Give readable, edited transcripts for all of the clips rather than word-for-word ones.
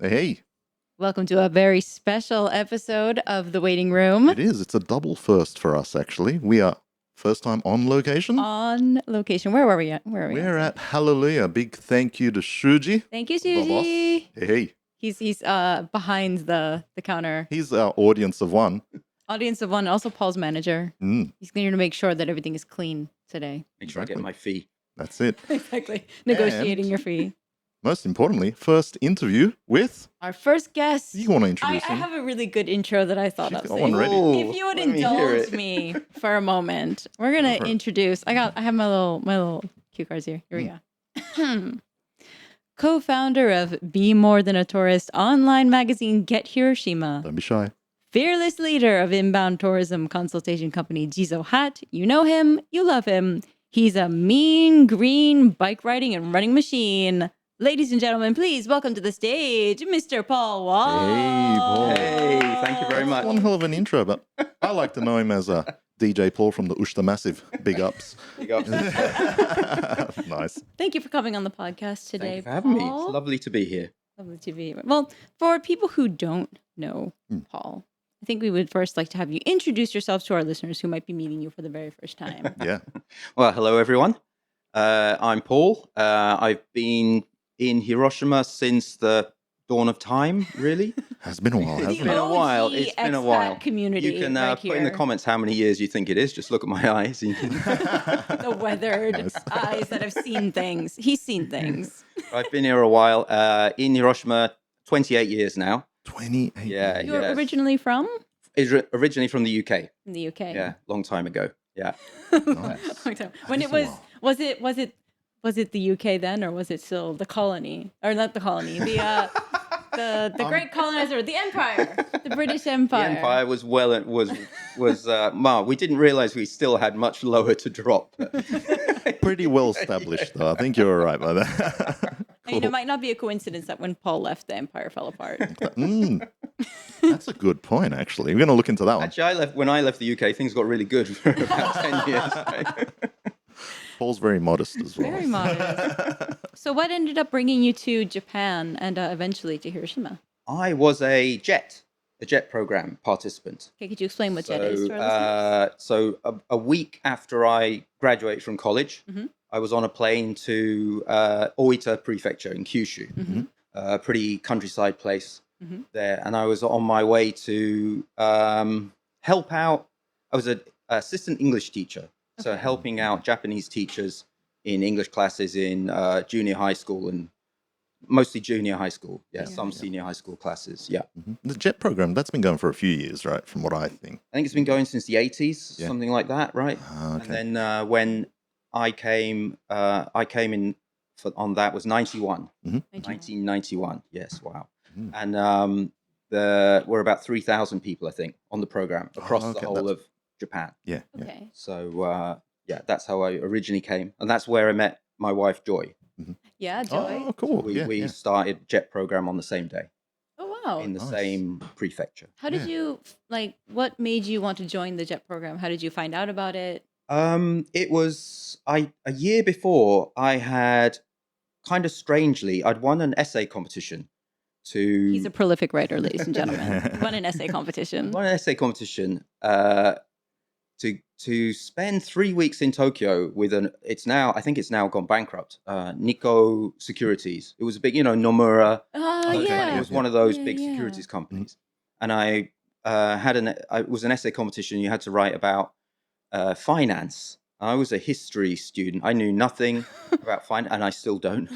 Hey, Welcome to a very special episode of The Waiting Room. it is. It's a double first for us, actually. We are first time on location. On location. Where were we at? We're at Hallelujah. Big thank you to Shūji. Thank you, the boss. Shūji. Hey, He's behind the counter. he's our audience of one. Audience of one, also Paul's manager. Mm, He's here to make sure that everything is clean today. Make sure I Exactly. get my fee. that's it. Exactly. Negotiating your fee. Most importantly, first interview with... Our first guest. You want to I introduce him? have a really good intro that I thought She's of. got So one ready. if you would let me hear indulge it. me for a moment, we're gonna Go for it. introduce. I have my little cue cards here. Here we go. Co-founder of Be More Than a Tourist online magazine Get Hiroshima, Don't be shy. fearless leader of inbound tourism consultation company Jizo Hat. You know him, you love him. He's a mean green bike riding and running machine. Ladies and gentlemen, please welcome to the stage, Mr. Paul Walsh. Hey, Paul. Hey, thank you very much. One hell of an intro, but I like to know him as a DJ Paul from the Massive. Big ups. You got- Nice. Thank you for coming on the podcast today. Thank you for having me. Paul. It's lovely to be here. Lovely to be here. Well, for people who don't know Hmm. Paul, I think we would first like to have you introduce yourselves to our listeners who might be meeting you for the very first time. Yeah. Well, hello, everyone. I'm Paul. I've been in Hiroshima since the dawn of time, really. Has been a while, The hasn't It's been it? a while. OG It's been a expat while. community You can right put in the here. comments how many years you think it is. Just look at my eyes. The weathered Nice. eyes that have seen things. He's seen things. I've been here a while. In Hiroshima, 28 years now. 28 Yeah, years. You're yes. originally from Originally from the UK. in the UK. Yeah, long time ago. Yeah. Nice. When That it is a was it the UK then, or was it still the colony, or not the colony, the great colonizer, the empire, the British Empire. The empire was well, we didn't realize we still had much lower to drop. Pretty well established, though. I think you're all right by that. And it might not be a coincidence that when Paul left, the empire fell apart. Mm. That's a good point, actually. We're going to look into that one. Actually, when I left the UK, things got really good for about 10 years. Paul's very modest as well. Very modest. So, what ended up bringing you to Japan and eventually to Hiroshima? I was a jet program participant. Okay, could you explain what JET is to our listeners? So a week after I graduated from college, Mhm. I was on a plane to Oita Prefecture in Kyushu, Mhm. a pretty countryside place Mhm. there, and I was on my way to help out. I was an assistant English teacher, so Okay. helping out Japanese teachers in English classes in junior high school and mostly junior high school. Yeah, Yeah. some senior high school classes. Yeah. Mhm. The JET program, that's been going for a few years, right? From what I think. I think it's been going since the 80s, Yeah. something like that, right? Ah, okay. And then when I came in on that was 91, 1991. Yes, wow. Mm. And there were about 3,000 people, I think, on the program across okay, the whole that's- of Japan. Yeah. Yeah. Okay. So yeah, that's how I originally came, and that's where I met my wife Joy. Yeah, Joy. Oh, cool. We yeah. started JET program on the same day Oh, wow. in the nice. same prefecture. How did you, what made you want to join the JET program? How did you find out about it? It was a year before I had kind of strangely I'd won an essay competition He's a to prolific writer, ladies and gentlemen. He won an essay competition. won an essay competition to spend 3 weeks in Tokyo with I think it's now gone bankrupt. Nikko Securities. It was a big, Nomura. Oh, Okay, yeah. It was one of those Yeah, big yeah. securities companies, and I it was an essay competition. You had to write about finance. I was a history student. I knew nothing about finance, and I still don't.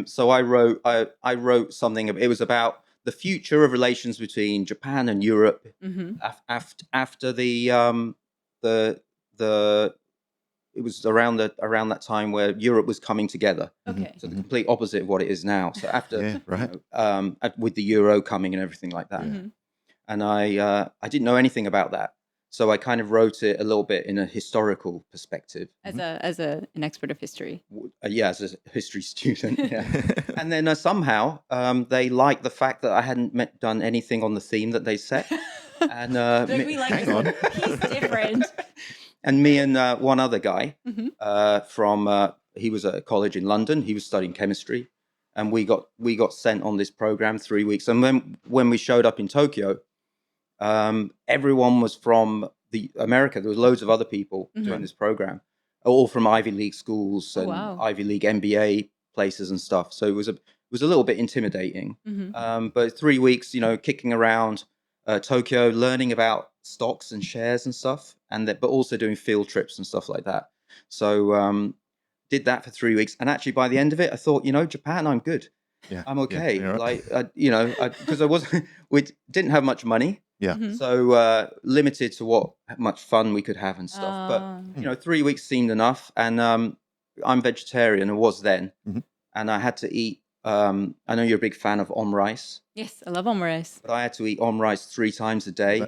So I wrote something. It was about the future of relations between Japan and Europe Mm-hmm. after the it was around that time where Europe was coming together. Okay. So the complete opposite of what it is now. So after Yeah, right. with the euro coming and everything like that, Mhm. and I didn't know anything about that, so I kind of wrote it a little bit in a historical perspective. As an expert of history. Yeah, as a history student. Yeah. And then somehow they liked the fact that I hadn't done anything on the theme that they set. And We like Hang on. He's different. and me and one other guy Mhm. from he was at a college in London. He was studying chemistry, and we got sent on this program 3 weeks. And when we showed up in Tokyo, everyone was from the America. There was loads of other people doing this program, all from Ivy League schools and Ivy League MBA places and stuff. So it was a little bit intimidating. But 3 weeks, kicking around Tokyo, learning about stocks and shares and stuff, but also doing field trips and stuff like that. So did that for 3 weeks, and actually by the end of it, I thought, Japan, I'm good. Yeah, I'm okay. yeah, right. Because we didn't have much money. Yeah. So limited to what much fun we could have and stuff. But 3 weeks seemed enough, and I'm vegetarian, and was then, and I had to eat. I know you're a big fan of rice. Yes, I love rice. But I had to eat rice 3 times a day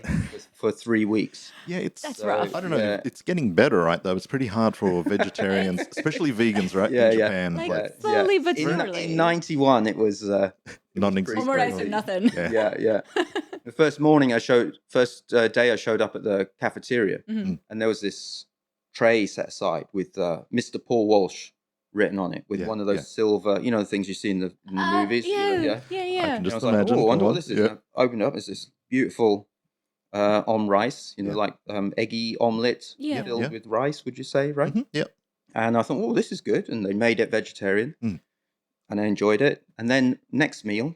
for 3 weeks. Yeah, that's rough. I don't know. It's getting better, right? Though it's pretty hard for vegetarians, especially vegans, right? In Japan, slowly but in surely. In '91, it was non-existent. Rice or nothing. Yeah. The first day I showed up at the cafeteria, and there was this tray set aside with Mr. Paul Walsh written on it, with one of those silver, the things you see in the movies. Yeah. I can just I was imagine. like, I wonder what this is. And I opened it up. It's this beautiful rice, like eggy omelette filled with rice. Would you say, right? Yep. And I thought, this is good. And they made it vegetarian, and I enjoyed it. And then next meal,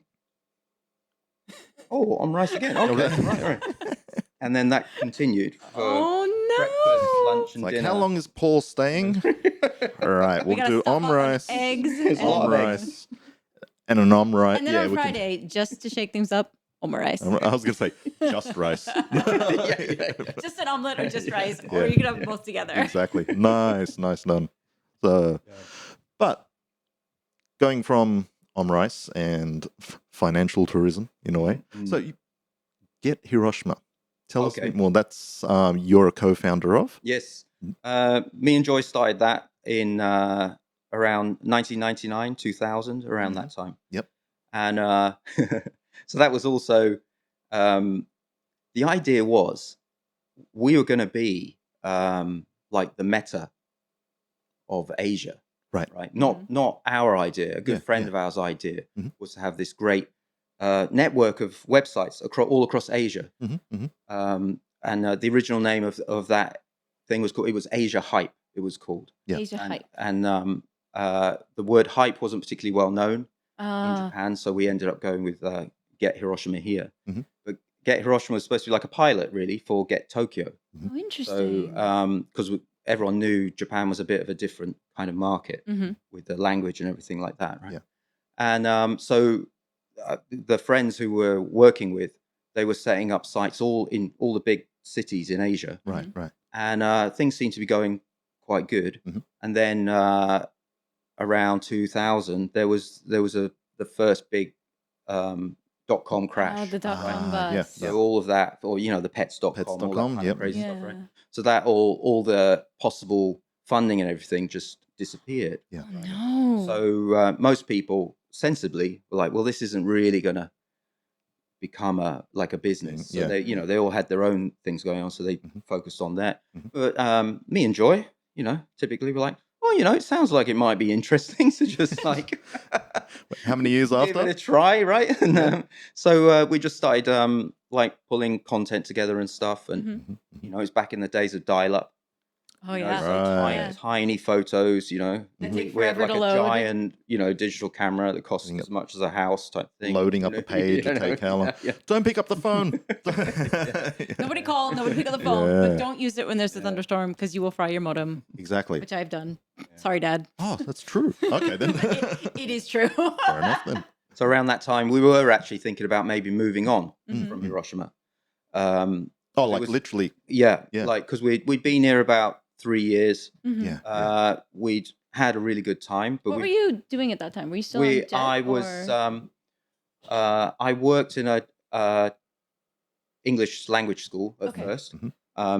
rice again. Okay, right. And then that continued for breakfast, lunch, and dinner. How long is Paul staying? All right, we'll do rice, eggs, rice, and an rice. And then on Friday, just to shake things up, rice. I was going to say just rice. Just an omelet or just rice, or you can have both together. Exactly. Nice done. So, but going from rice and financial tourism in a way. So you get Hiroshima. Tell us a bit more. That's you're a co-founder of? Yes. Me and Joy started that in around 1999, 2000, around that time. Yep. And so that was also, the idea was we were going to be like the meta of Asia. Right. Not our idea. A good friend of ours' idea was to have this great network of websites all across Asia. And the original name of that thing was Asia Hype. It was called Asia Hype. And the word hype wasn't particularly well known in Japan, so we ended up going with Get Hiroshima here. But Get Hiroshima was supposed to be like a pilot, really, for Get Tokyo. Oh, interesting. So because everyone knew Japan was a bit of a different kind of market with the language and everything like that, right? Yeah. And so the friends who were working with, they were setting up sites in all the big cities in Asia. Right. And things seemed to be going quite good. And then around 2000, there was the first big .com crash. The .com bust. So all of that, or the pets.com, Pets.com, all that kind of crazy stuff, right? So that all the possible funding and everything just disappeared. Yeah. Oh, no. So most people sensibly were like, well, this isn't really going to become a business. So they all had their own things going on, so they focused on that. But me and Joy, typically were like, it sounds like it might be interesting to just like how many years after? Give it a try, right? And so we just started pulling content together and stuff, and it's back in the days of dial-up. Oh yeah, so tiny photos. We had like a giant, digital camera that costs as much as a house type thing. Loading up a page to take how long? Don't pick up the phone. Nobody call. Nobody pick up the phone. But don't use it when there's a thunderstorm because you will fry your modem. Exactly. Which I've done. Sorry, Dad. Oh, that's true. Okay, then. It is true. Fair enough then. So around that time, we were actually thinking about maybe moving on from Hiroshima. Literally. Yeah. Because we'd been here about 3 years. We'd had a really good time. But what were you doing at that time? Were you still on Jet? I worked in a English language school at first,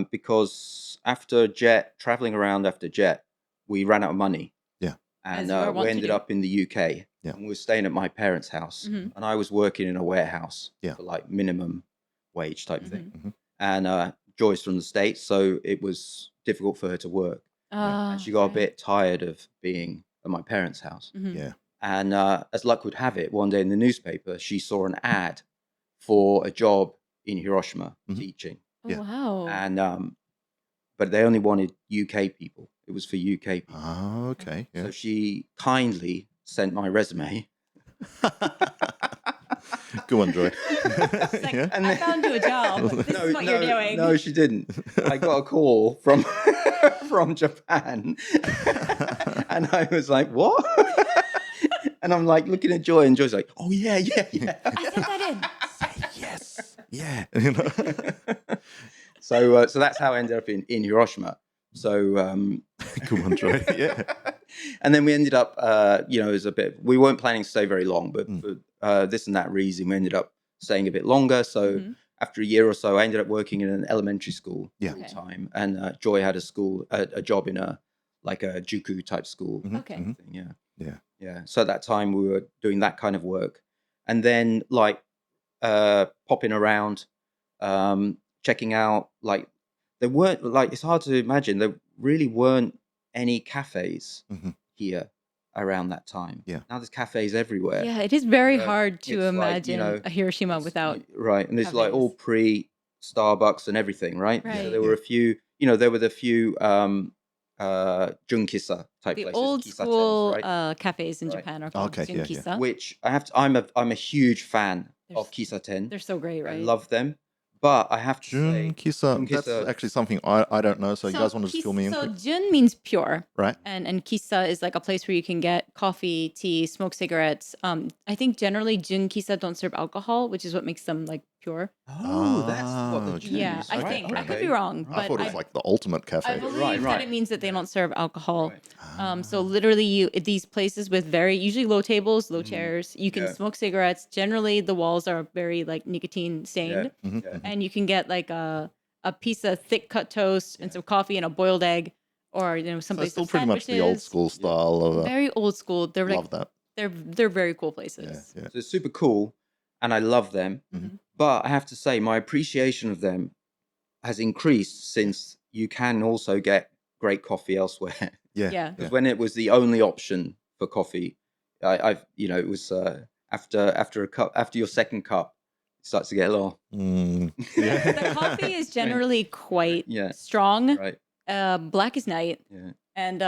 because after Jet, traveling around after Jet, we ran out of money. Yeah. And we ended up in the UK. Yeah. And we were staying at my parents' house. And I was working in a warehouse for like minimum wage type thing. And Joy's from the States, so it was difficult for her to work. And she got a bit tired of being at my parents' house. Yeah. And as luck would have it, one day in the newspaper, she saw an ad for a job in Hiroshima teaching. Oh, Yeah. wow. And but they only wanted UK people. It was for UK people. Oh, okay. Yeah. So she kindly sent my resume. Go on, Joy. It's like, Yeah. I found you a job. This is what you're doing. No, she didn't. I got a call from from Japan, and I was like, "What?" And I'm like looking at Joy, and Joy's like, "Oh yeah." I sent that in. Say yes. Yeah. You know? So that's how I ended up in Hiroshima. So Come on, Joy. Yeah. and then we ended up, it was a bit. We weren't planning to stay very long, but for this and that reason, we ended up staying a bit longer. So after a year or so, I ended up working in an elementary school full time, and Joy had a job in a juku type school. Okay. Kind of thing, Yeah. yeah. So at that time, we were doing that kind of work, and then popping around, checking out. There weren't it's hard to imagine. There really weren't any cafes here around that time. Yeah. Now there's cafes everywhere. Yeah, it is very Uh, hard to it's like, imagine a Hiroshima without. Right, and it's like all cafes. pre Starbucks and everything, right? Right. So there were a few. There were the few junkissa type The places, old kissaten, school right? cafes in Right. Japan are called Okay, yeah, jinkissa. Which I'm a huge fan of kissaten. They're so great, right? I love them, but I have to say, Jun-kissa, that's Junkissa- actually something I don't know, so you guys want to just fill me in? So quick? jun means pure, Right? and kissa is like a place where you can get coffee, tea, smoke cigarettes. I think generally jun kissa don't serve alcohol, which is what makes them like pure. Oh, that's what the okay. Jun Yeah, is, I right? think I could Okay. be wrong, I but thought it was like the ultimate I cafe. believe that right. it means that they don't serve alcohol. Right. So literally, these places with usually low tables, low chairs, you can Yeah. smoke cigarettes. Generally, the walls are very like nicotine stained, Yeah. and you can get like a piece of thick cut toast and some coffee and a boiled egg, or some So place it's still of pretty much the old sandwiches. school style of Very old school. They're love like that. they're very cool Yeah, places. yeah. So it's super cool, and I love them. But I have to say, my appreciation of them has increased since you can also get great coffee elsewhere. Yeah. Yeah. Because when it was the only option for coffee, it was after a cup, after your second cup, it starts to get a little Yeah. The coffee is generally quite Yeah. strong. right. Black as night. Yeah. And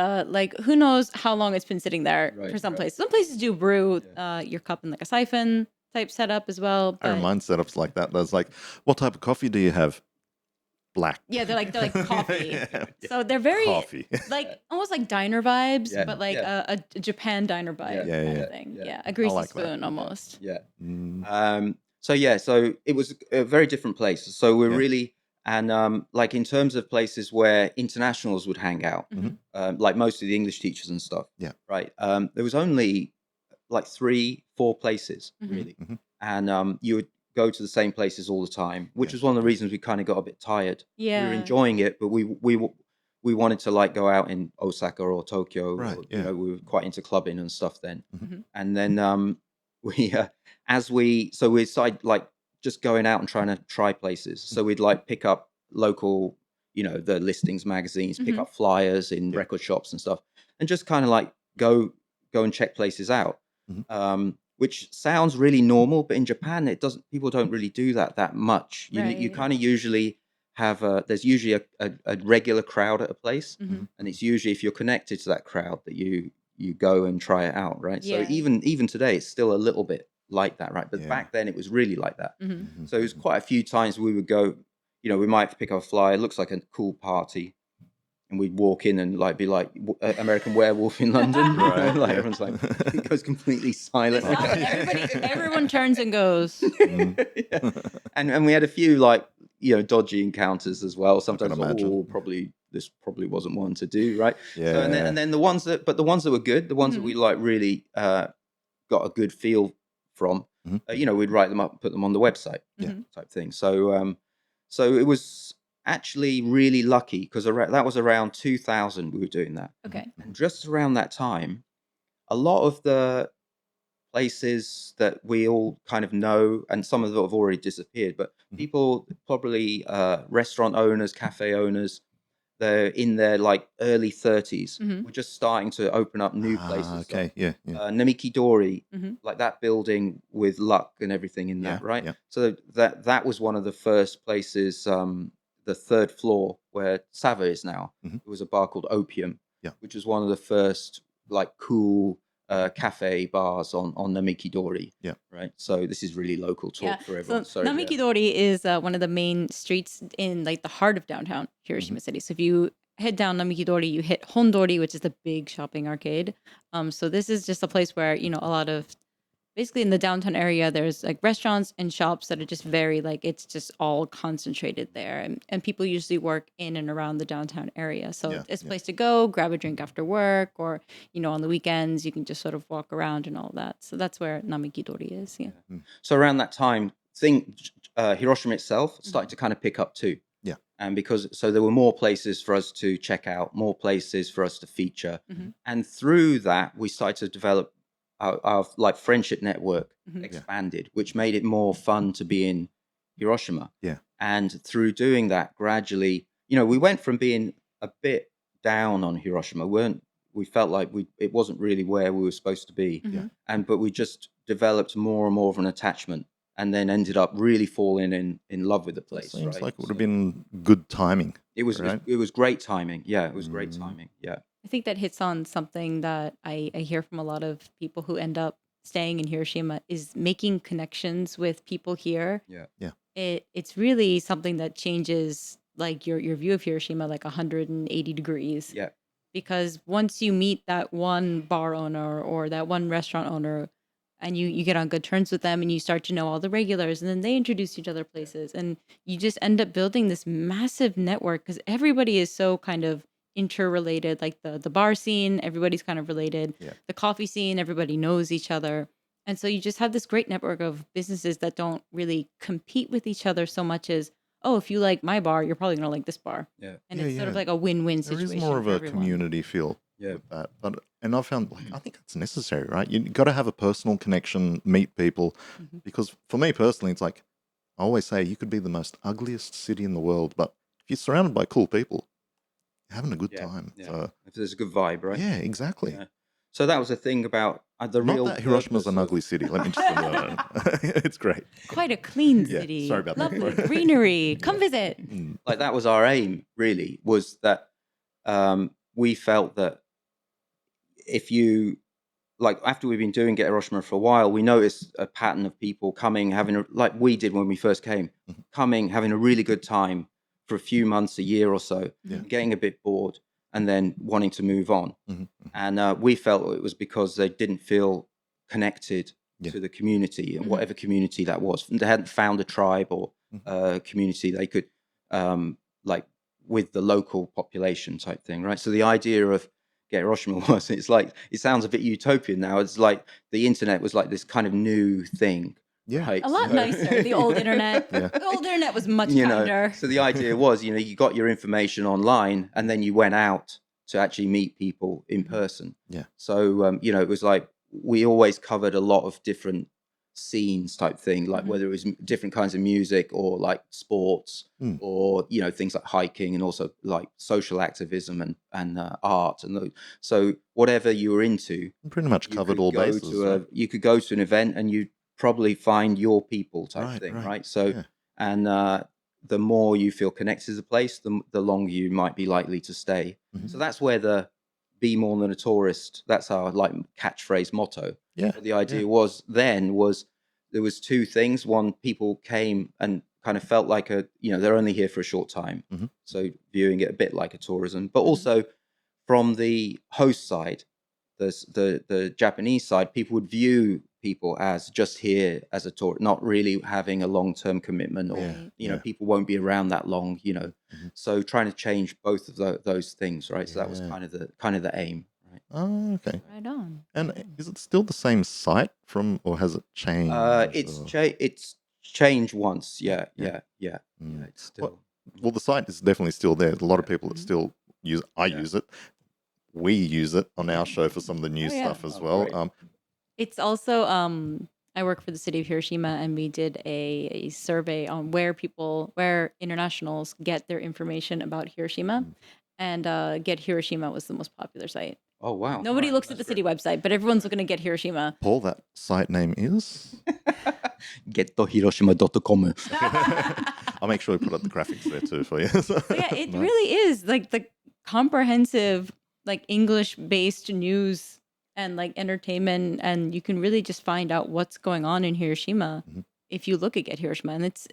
who knows how long it's been sitting there Right, for some right. places. Some places do brew your cup in like a siphon type setup as well. I don't But mind setups like that. There's like, what type of coffee do you have? Black. yeah, they're like coffee. Yeah. So they're very Coffee. like almost like diner vibes, Yeah, but like yeah. a Japan diner vibe Yeah, kind yeah, of thing. yeah. Yeah, a greasy like that. spoon almost. Yeah. Mm. So it was a very different place. So we're Yeah. really, and in terms of places where internationals would hang out, like most of the English teachers and stuff. Yeah. Right. There was only like 3-4 places really, and you would go to the same places all the time, which was one of the reasons we kind of got a bit tired. Yeah. We were enjoying it, but we wanted to go out in Osaka or Tokyo. Right, Or, yeah. we were quite into clubbing and stuff then. Mhm. And then we started just going out and trying to try places. So we'd pick up local, the listings magazines, pick up flyers in record shops and stuff, and just kind of go and check places out. Which sounds really normal, but in Japan it doesn't. People don't really do that much. You Right. kind of usually have there's usually a regular crowd at a place, and it's usually if you're connected to that crowd that you go and try it out, right? Yeah. So even today it's still a little bit like that, right? But Yeah. back then it was really like that. Mhm. So it was quite a few times we would go, we might have to pick up a flyer. It looks like a cool party. And we'd walk in and be like American Werewolf in London. Right, yeah. Everyone's it goes completely silent. Everyone turns and goes. Yeah. And we had a few dodgy encounters as well. Sometimes imagine. this probably wasn't one to do, right? Yeah. So, and then the ones that were good, the ones that we really got a good feel from, we'd write them up and put them on the website, type thing. So it was actually really lucky because that was around 2000 we were doing that. Okay. And just around that time, a lot of the places that we all kind of know, and some of them have already disappeared, but people, probably restaurant owners, cafe owners, they're in their like early 30s. Mhm. We're just starting to open up new places. Okay, yeah, yeah. Namikidori, Mhm. like that building with luck and everything in that, Yeah, right? yeah. So that was one of the first places, the third floor where Sava is now. Mhm. It was a bar called Opium, Yeah. which was one of the first like cool cafe bars on Namikidori. Yeah. Right. So this is really local talk for everyone. So Sorry. Namikidori is one of the main streets in like the heart of downtown Hiroshima City. So if you head down Namikidori, you hit Hondori, which is the big shopping arcade. So this is just a place where, you know, a lot of basically in the downtown area, there's like restaurants and shops that are just very like it's just all concentrated there, and people usually work in and around the downtown area. So Yeah, it's a yeah. place to go, grab a drink after work, or you know on the weekends you can just sort of walk around and all that. So that's where Namikidori is. Yeah. So around that time, Hiroshima itself started to kind of pick up too. Yeah. And so there were more places for us to check out, more places for us to feature. Mhm. And through that, we started to develop our like friendship network Mhm. expanded, which made it more fun to be in Hiroshima. Yeah. And through doing that, gradually, you know, we went from being a bit down on Hiroshima. We felt like it wasn't really where we were supposed to be. Mhm. But we just developed more and more of an attachment, and then ended up really falling in love with the place. Seems right? like it would have been good timing. It was right? it was great timing. Yeah, it was great Mm. timing. Yeah. I think that hits on something that I hear from a lot of people who end up staying in Hiroshima is making connections with people here. Yeah. Yeah. It's really something that changes like your view of Hiroshima like 180 degrees. Yeah. Because once you meet that one bar owner or that one restaurant owner and you get on good terms with them and you start to know all the regulars and then they introduce you to other places and you just end up building this massive network because everybody is so kind of interrelated, like the bar scene, everybody's kind of related. Yeah. The coffee scene, everybody knows each other. And so you just have this great network of businesses that don't really compete with each other so much as, oh, if you like my bar, you're probably going to like this bar. Yeah. And Yeah, it's sort of yeah. like a win-win There situation. is more of for a everyone. community feel Yeah. with that. And I found like I think it's necessary, right? You got to have a personal connection, meet people. Mhm. Because for me personally, it's like I always say, you could be the most ugliest city in the world, but if you're surrounded by cool people, you're having a good Yeah. time. Yeah. So If there's a good vibe, right? yeah, exactly. Yeah. So that was the thing about the Not real that Hiroshima's purpose an of- ugly city. Let me just it's great. Quite a clean Yeah, city. sorry about that. Lovely greenery. Come visit. Mm. like that was our aim really, was that we felt that if you like after we've been doing Get Hiroshima for a while, we noticed a pattern of people coming, like we did when we first came, Mhm. coming, having a really good time for a few months, a year or so, Yeah. getting a bit bored, and then wanting to move on. Mhm. And we felt it was because they didn't feel connected Yeah. to the community, and Mhm. whatever community that was. They hadn't found a tribe or Mhm. a community they could like with the local population type thing, right? So the idea of Get Hiroshima was, it's like, it sounds a bit utopian now. It's like the internet was like this kind of new thing. Yeah. Right? A lot So- nicer. The old internet. Yeah. The old internet was much you know, kinder. so the idea was, you know, you got your information online and then you went out to actually meet people in person. Yeah. So, you know, it was like, we always covered a lot of different scenes type thing, like Mhm. whether it was different kinds of music or like sports Mm. or, you know, things like hiking and also like social activism and art. So whatever you were into, Pretty much you covered could all go bases. to right? you could go to an event and you'd probably find your people type Right, thing, right. right? So, Yeah. and the more you feel connected to the place, the longer you might be likely to stay. Mhm. So that's where the be more than a tourist, that's our like catchphrase motto. Yeah. But the idea was there was two things. One, people came and kind of felt like they're only here for a short time. Mhm. So viewing it a bit like a tourism, but Mhm. also from the host side, the Japanese side, people would view people as just here as a tour, not really having a long-term commitment, or Yeah. Right. people won't be around that long. Mhm. So trying to change both of those things, right? So that was Yeah. kind of the aim, right? Oh, okay. Right on. And Right on. is it still the same site or has it changed? It's changed once, yeah. Mm. It's still Well, the site is definitely still there. A lot of people that Mhm. still use. I Yeah. use it. We use it on our show for some of the new Oh, yeah. stuff as Oh, well. great. It's also I work for the city of Hiroshima, and we did a survey on where internationals get their information about Hiroshima. and Get Hiroshima was the most popular site. Oh, wow. Nobody Right, looks at the that's city great. website, but everyone's looking at Get Hiroshima. Paul, that site name is? _Hiroshima.com. I'll make sure we put up the graphics there too for you. So yeah, it really is like the comprehensive, like English-based news and like entertainment, and you can really just find out what's going on in Hiroshima if you look at Get Hiroshima. And it's,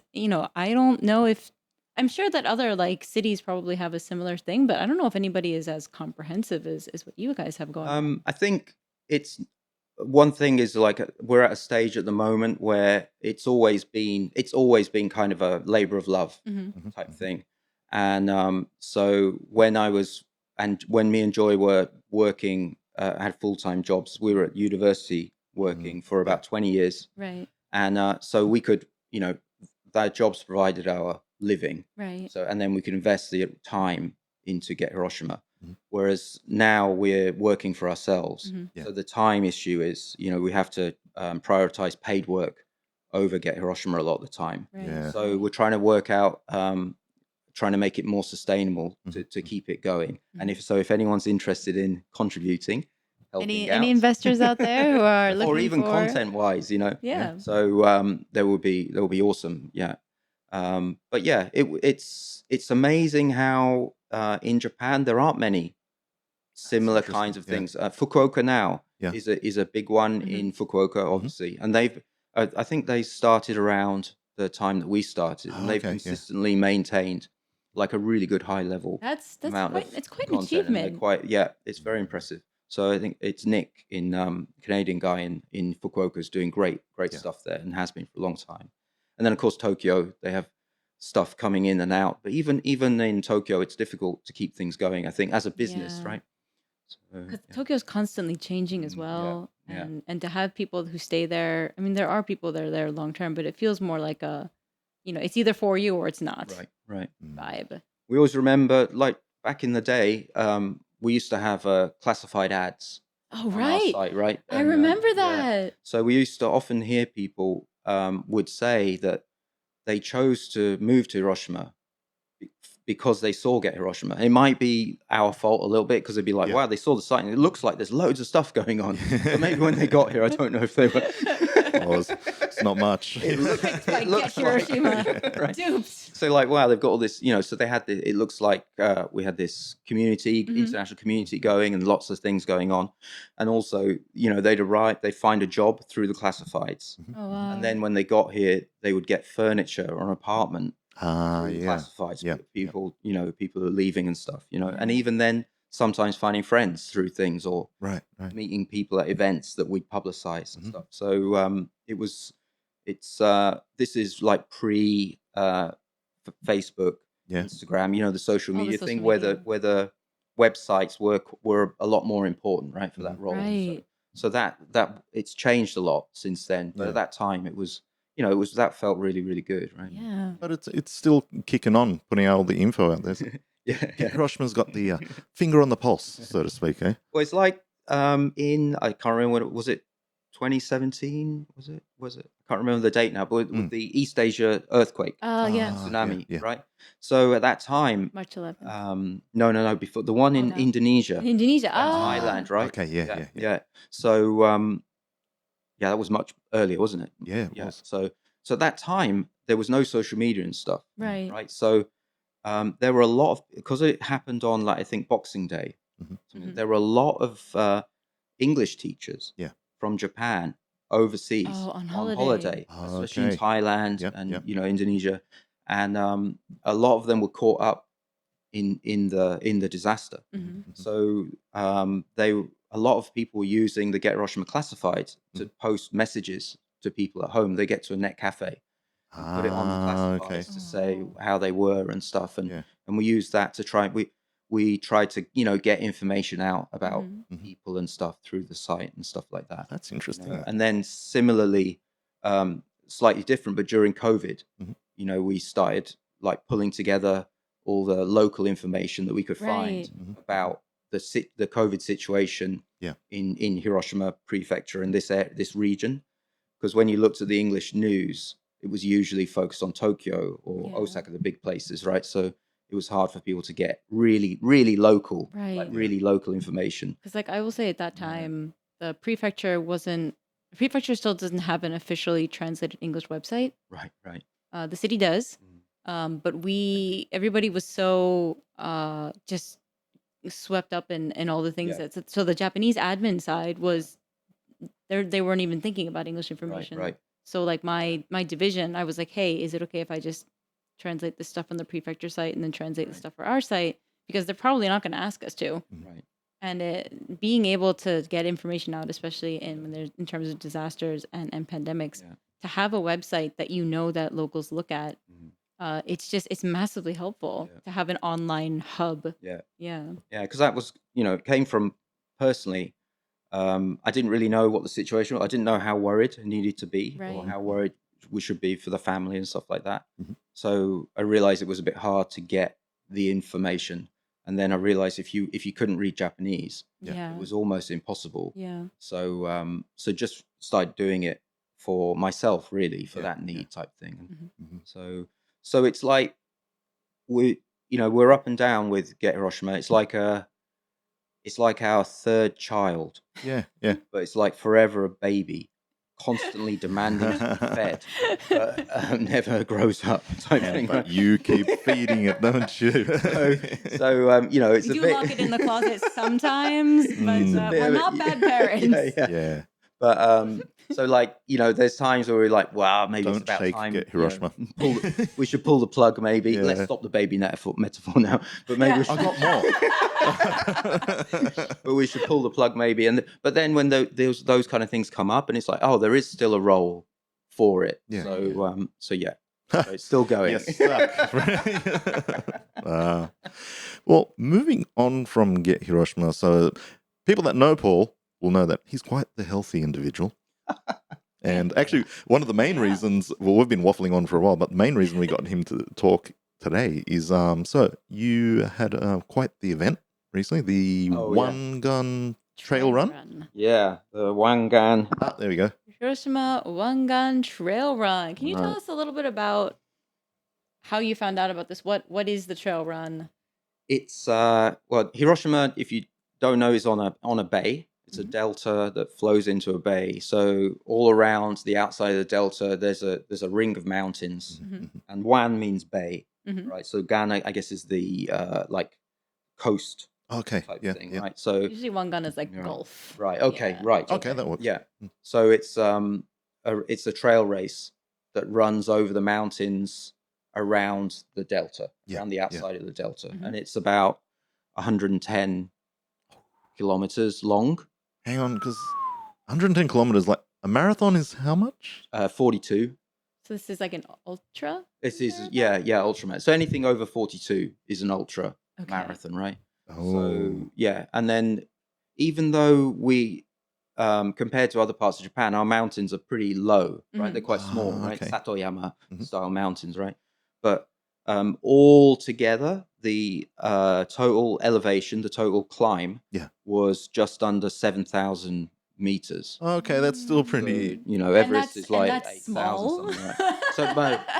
I don't know if I'm sure that other like cities probably have a similar thing, but I don't know if anybody is as comprehensive as what you guys have going on. I think it's one thing is like we're at a stage at the moment where it's always been kind of a labor of love type thing. And so when me and Joy were working, had full-time jobs, we were at university working for about 20 years. Right. And so we could, our jobs provided our living. Right. So, and then we could invest the time into Get Hiroshima. Whereas now we're working for ourselves. So the time issue is, we have to prioritize paid work over Get Hiroshima a lot of the time. Right. Yeah. So we're trying to work out, trying to make it more sustainable to keep it going. And if anyone's interested in contributing, helping out, Any investors out there who are looking or even for content wise, Yeah. So that will be awesome. Yeah. But yeah, it's amazing how in Japan there aren't many similar kinds of things. Fukuoka now is a big one in Fukuoka, obviously, and I think they started around the time that we started, and they've consistently maintained like a really good high level. That's amount quite of it's quite an content, and they're achievement. it's very impressive. So I think it's Nick Canadian guy in Fukuoka is doing great stuff there, and has been for a long time. And then of course Tokyo, they have stuff coming in and out, but even in Tokyo, it's difficult to keep things going, I think, as a business, right? Because Tokyo's constantly changing as well, and to have people who stay there. I mean, there are people that are there long term, but it feels more like it's either for you or it's not. Right. Vibe. We always remember, like back in the day, we used to have classified ads. Oh, on right. our site, right? I remember that. So we used to often hear people would say that they chose to move to Hiroshima because they saw Get Hiroshima. It might be our fault a little bit, because they'd be like, wow, they saw the site and it looks like there's loads of stuff going on. But maybe when they got here, I don't know if they were. Well, it's not much. It looks Get Hiroshima. right. Duped. So like, wow, they've got all this, so they had it looks like we had this community, international community going, and lots of things going on. And also, they'd arrive, they find a job through the classifieds. Oh, wow. And then when they got here, they would get furniture or an apartment through classifieds. People, people who are leaving and stuff, and even then sometimes finding friends through things, or meeting people at events that we publicize and stuff. So this is like pre Facebook, Instagram, the social media thing, where the websites were a lot more important, right, for that role. Right. So that it's changed a lot since then, but at that time it was, that felt really, really good, right? Yeah. But it's still kicking on, putting out all the info out there. Hiroshima's got the finger on the pulse, so to speak, eh? Well, it's like I can't remember was it 2017? Was it? I can't remember the date now, but with the East Asia earthquake, tsunami, right? So at that time, March 11th. No, before the one in Indonesia, Indonesia, Thailand, right? Okay, yeah. So that was much earlier, wasn't it? Yeah, it was. So at that time there was no social media and stuff, right? So there were a lot of, because it happened on, like, I think Boxing Day. There were a lot of English teachers from Japan overseas on holiday. Especially in Thailand and Indonesia, and a lot of them were caught up in the disaster. So a lot of people were using the Get Hiroshima classifieds to post messages to people at home. They get to a net cafe, put it on the classifieds to say how they were and stuff, and we used that to try. We tried to get information out about people and stuff through the site and stuff like that. That's interesting. And then similarly, slightly different, but during COVID, we started like pulling together all the local information that we could find about the COVID situation in Hiroshima Prefecture and this region. Because when you looked at the English news, it was usually focused on Tokyo or Osaka, the big places, right? So it was hard for people to get really, really local, Right. like really local information. Because like I will say at that time, the prefecture still doesn't have an officially translated English website. Right, right. The city does. But everybody was so just swept up in all the things so the Japanese admin side was they weren't even thinking about English information. Right. So like my division, I was like, hey, is it okay if I just translate this stuff on the prefecture site and then translate the stuff for our site? Because they're probably not going to ask us to. Right. And being able to get information out, especially in terms of disasters and pandemics, to have a website that that locals look at, it's massively helpful to have an online hub. Yeah. Yeah. Yeah, because that was, it came from personally. I didn't really know what the situation was. I didn't know how worried I needed to be or Right. how worried we should be for the family and stuff like that. So I realized it was a bit hard to get the information. And then I realized if you couldn't read Japanese, Yeah. it was almost impossible. Yeah. So just started doing it for myself, really, for Yeah, that yeah. need type thing. Mhm. So it's like we're up and down with Get Hiroshima. It's like our third child, Yeah. but it's like forever a baby, constantly demanding to be fed, but never grows up type thing. But you keep feeding it, don't you? So it's We a do bit. lock it in the closet sometimes, but It's a bit we're of a- not bad parents. Yeah. But so like there's times where we're like, wow, maybe it's Don't about shake time. Get Hiroshima. We should pull the plug, maybe. Yeah. Let's stop the baby metaphor now. But maybe we I should, got more. but we should pull the plug, maybe. But then when those kind of things come up, and it's like, oh, there is still a role for it. Yeah. So it's still going. Yes. Well, moving on from Get Hiroshima, so people that know Paul will know that he's quite the healthy individual. And actually, one of the main reasons, well, we've been waffling on for a while, but the main reason we got him to talk today is, so you had quite the event recently, the Wangan Trail Run. Yeah, the Wangan. Ah, there we go. Hiroshima Wangan Trail Run. Can you tell us a little bit about how you found out about this? What is the trail run? It's Hiroshima, if you don't know, is on a bay. It's a delta that flows into a bay. So all around the outside of the delta, there's a ring of mountains, and Wan means bay, right? So Gan, I guess, is the like coast type thing, right? So Usually Wangan is like Gulf. right, okay, right, Okay, that works. yeah. So it's a trail race that runs over the mountains around the delta, around the outside of the delta, and it's about 110 kilometers long. Hang on, because 110 kilometers, like a marathon is how much? 42. So this is like an ultra? This is ultra. So anything over 42 is an ultra marathon, right? Oh. So and then even though we compared to other parts of Japan, our mountains are pretty low, right? They're quite small, right? Satoyama style mountains, right? But all together, the total elevation, the total climb, was just under 7,000 meters. Okay, that's still pretty. So, Everest is like 8,000 something. Right? So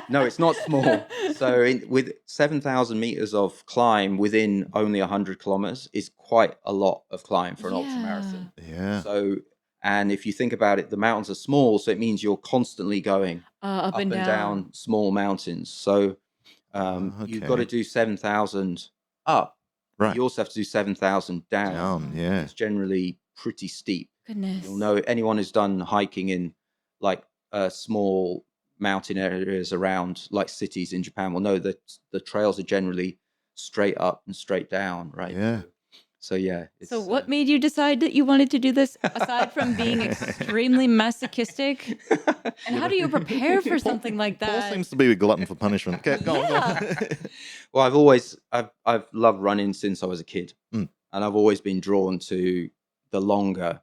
no, it's not small. So with 7,000 meters of climb within only 100 kilometers is quite a lot of climb for an ultra marathon. Yeah. So, and if you think about it, the mountains are small, so it means you're constantly going up and down small mountains. So you've got to do 7,000 up. Right. You also have to do 7,000 down. Yeah. It's generally pretty steep. Goodness. You'll know anyone who's done hiking in like small mountain areas around like cities in Japan will know that the trails are generally straight up and straight down, right? Yeah. So yeah. So what made you decide that you wanted to do this aside from being extremely masochistic? And how do you prepare for something like that? Paul seems to be a glutton for punishment. Okay, go on. Well, I've loved running since I was a kid, and I've always been drawn to the longer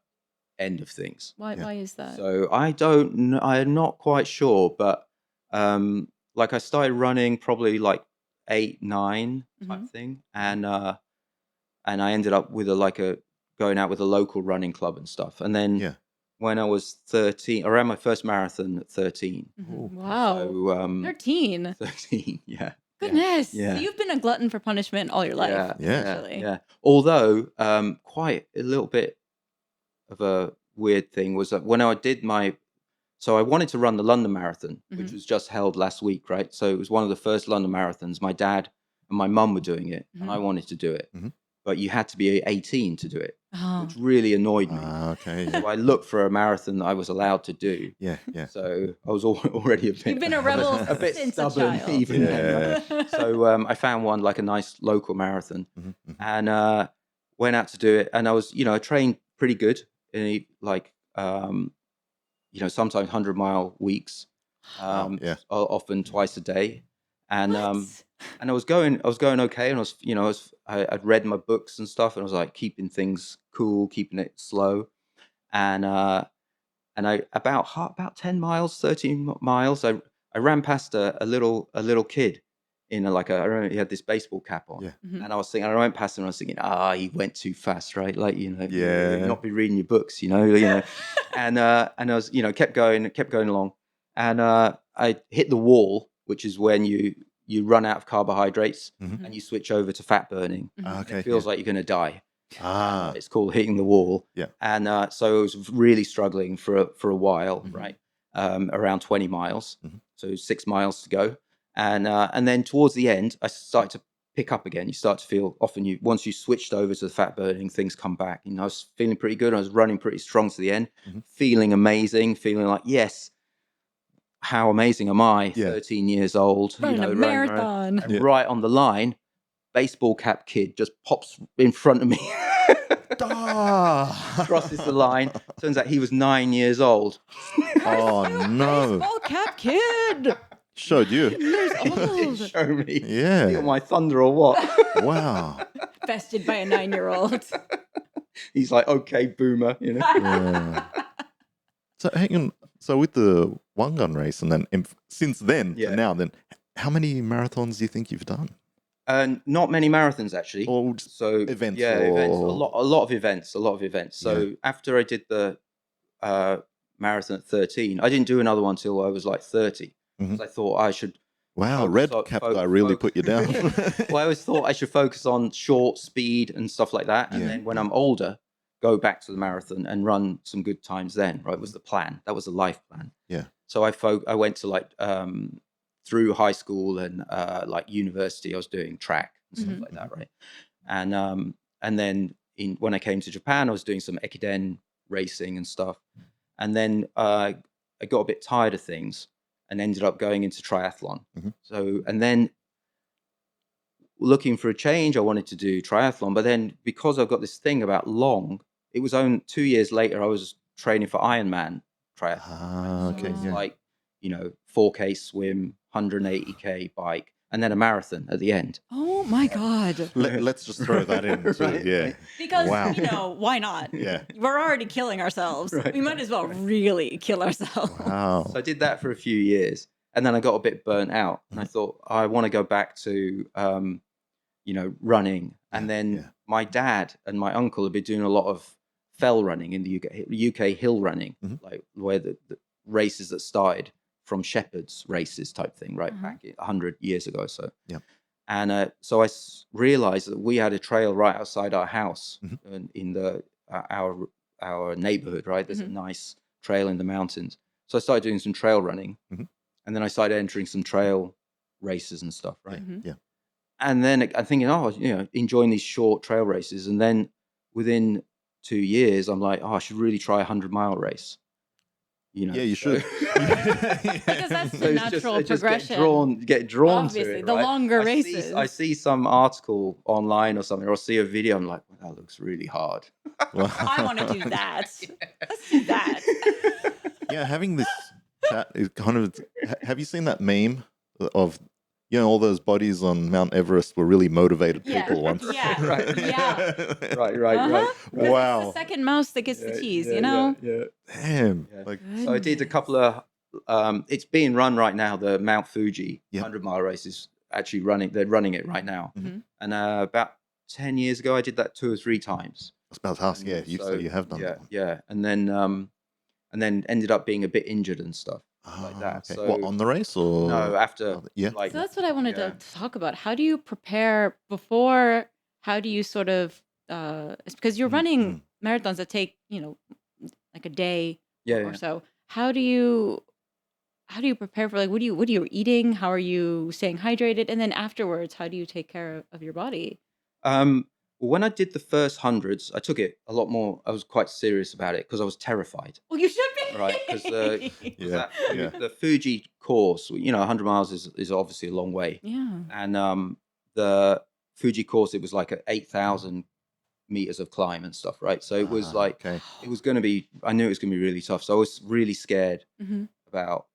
end of things. Why is that? So I don't know. I'm not quite sure, but like I started running probably like 8, 9 type thing, and I ended up with going out with a local running club and stuff. And then when I was 13, I ran my first marathon at 13. Wow. So, 13. 13, yeah. Goodness. Yeah. So you've been a glutton for punishment all your life. Yeah, Yeah. Actually. yeah. Although, quite a little bit of a weird thing was that when I did so I wanted to run the London Marathon, which was just held last week, right? So it was one of the first London marathons. My dad and my mum were doing it, and I wanted to do it, but you had to be 18 to do it, Oh. which really annoyed me. Okay. So I looked for a marathon that I was allowed to do. Yeah. Yeah. So I was already a bit. You've been a rebel a bit since a stubborn, child. even then. Right? So I found one like a nice local marathon, and went out to do it. And I was, I trained pretty good in like, sometimes 100-mile weeks, yeah. often twice a day, and What? and I was going okay, and I'd read my books and stuff, and I was like keeping things cool, keeping it slow, and I about 10 miles, 13 miles, I ran past a little kid in I remember he had this baseball cap on, Yeah. and I went past him and I was thinking, he went too fast, right? Like, Yeah. not be reading your books, and I was, kept going along, and I hit the wall, which is when you run out of carbohydrates and you switch over to fat burning. Okay. It feels like you're going to die. It's called hitting the wall. Yeah. And so I was really struggling for a while, right? Around 20 miles, so 6 miles to go, and then towards the end, I started to pick up again. You start to feel once you switched over to the fat burning, things come back. I was feeling pretty good. I was running pretty strong to the end, feeling amazing, feeling like, yes, how amazing am I? Yeah. 13 years old, Running a marathon. and right on the line, baseball cap kid just pops in front of me. Crosses the line. Turns out he was 9 years old. Oh no! Baseball cap kid. Showed you. Years Didn't old. show me. Yeah. Feel my thunder or what? Wow. Bested by a 9-year-old. He's like, okay, boomer. Yeah. So hang on. So with the Wangan race, and then since then Yeah. to now, then how many marathons do you think you've done? Not many marathons actually. Or just So events yeah, events. A or- lot of events. So after I did the marathon at 13, I didn't do another one till I was like 30. Because I thought I should. Wow, focus red on- cap fo- guy really fo- put you down. Well, I always thought I should focus on short speed and stuff like that, and Yeah, then when I'm older, go back to the marathon and run some good times. Then, right, was the plan. That was the life plan. Yeah. So I went to through high school and like university. I was doing track and stuff like that, right? And then when I came to Japan, I was doing some ʀᴏᴏ racing and stuff, and then I got a bit tired of things and ended up going into triathlon. So, and then looking for a change, I wanted to do triathlon, but then because I've got this thing about long, it was only 2 years later I was training for Ironman triathlon. Okay, It's yeah. like 4K swim, 180K bike, and then a marathon at the end. Oh my God. Let's just throw that in too. Right, Yeah. right. Because, Wow. why not? Yeah. We're already killing ourselves. Right. We might as well really kill ourselves. Wow. So I did that for a few years, and then I got a bit burnt out, and I thought I want to go back to running. And then my dad and my uncle had been doing a lot of fell running in the UK hill running, like where the races that started from shepherds races type thing, right, back 100 years ago or so. Yeah. And so I realized that we had a trail right outside our house in our neighborhood, right? There's a nice trail in the mountains. So I started doing some trail running, and then I started entering some trail races and stuff, right? Yeah. And then I'm thinking, enjoying these short trail races. And then within 2 years, I'm like, I should really try a 100-mile race. Yeah, you should. Because that's the natural progression. Get drawn Obviously, to it. the right? longer I races. I see some article online or something, or see a video. I'm like, well, that looks really hard. I want to do that. Let's do that. Yeah, having this chat is kind of. Have you seen that meme of all those bodies on Mount Everest were really motivated people once? Yeah. Right. Yeah. Right. Wow. It's the second mouse that gets the cheese, Yeah. Damn. Yeah. Like, So I did a couple of. It's being run right now. The Mount Fuji Yeah. 100-mile race is actually running. They're running it right now. And about 10 years ago, I did that 2 or 3 times. I was about to ask. Yeah, you So, said you have done that one. Yeah, and then ended up being a bit injured and stuff. like that. Okay. So What, on the race or? no, after Yeah. like So that's what I wanted yeah. to talk about. How do you prepare before? How do you sort of, it's because you're running marathons that take, like a day Yeah, or yeah. so. How do you prepare for, like, what are you eating? How are you staying hydrated? And then afterwards, how do you take care of your body? Well, when I did the first hundreds, I took it a lot more. I was quite serious about it because I was terrified. Well, you should be. Right, because Yeah. Yeah. the Fuji course, 100 miles is obviously a long way, Yeah. and the Fuji course, it was like 8,000 meters of climb and stuff, right? So it was like Okay. it was going to be. I knew it was going to be really tough, so I was really scared Mm-hmm. about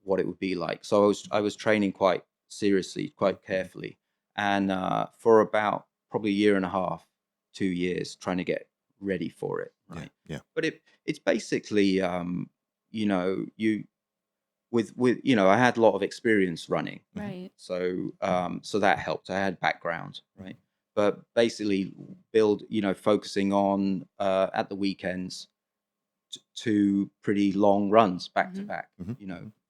what it would be like. So I was training quite seriously, quite carefully, and for about probably a year and a half, 2 years, trying to get ready for it, right? Yeah. But it's basically you with I had a lot of experience running, Right. so so that helped. I had background, right? But basically focusing on at the weekends to pretty long runs back to back,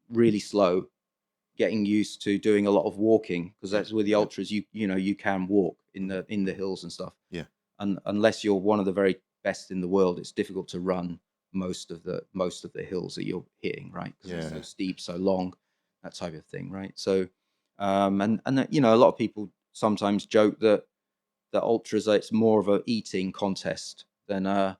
really slow, getting used to doing a lot of walking, because that's with the ultras, you can walk in the hills and stuff. Yeah. And unless you're one of the very best in the world, it's difficult to run most of the hills that you're hitting, right? Because it's so steep, so long, that type of thing, right? So and a lot of people sometimes joke that the ultras, it's more of a eating contest than a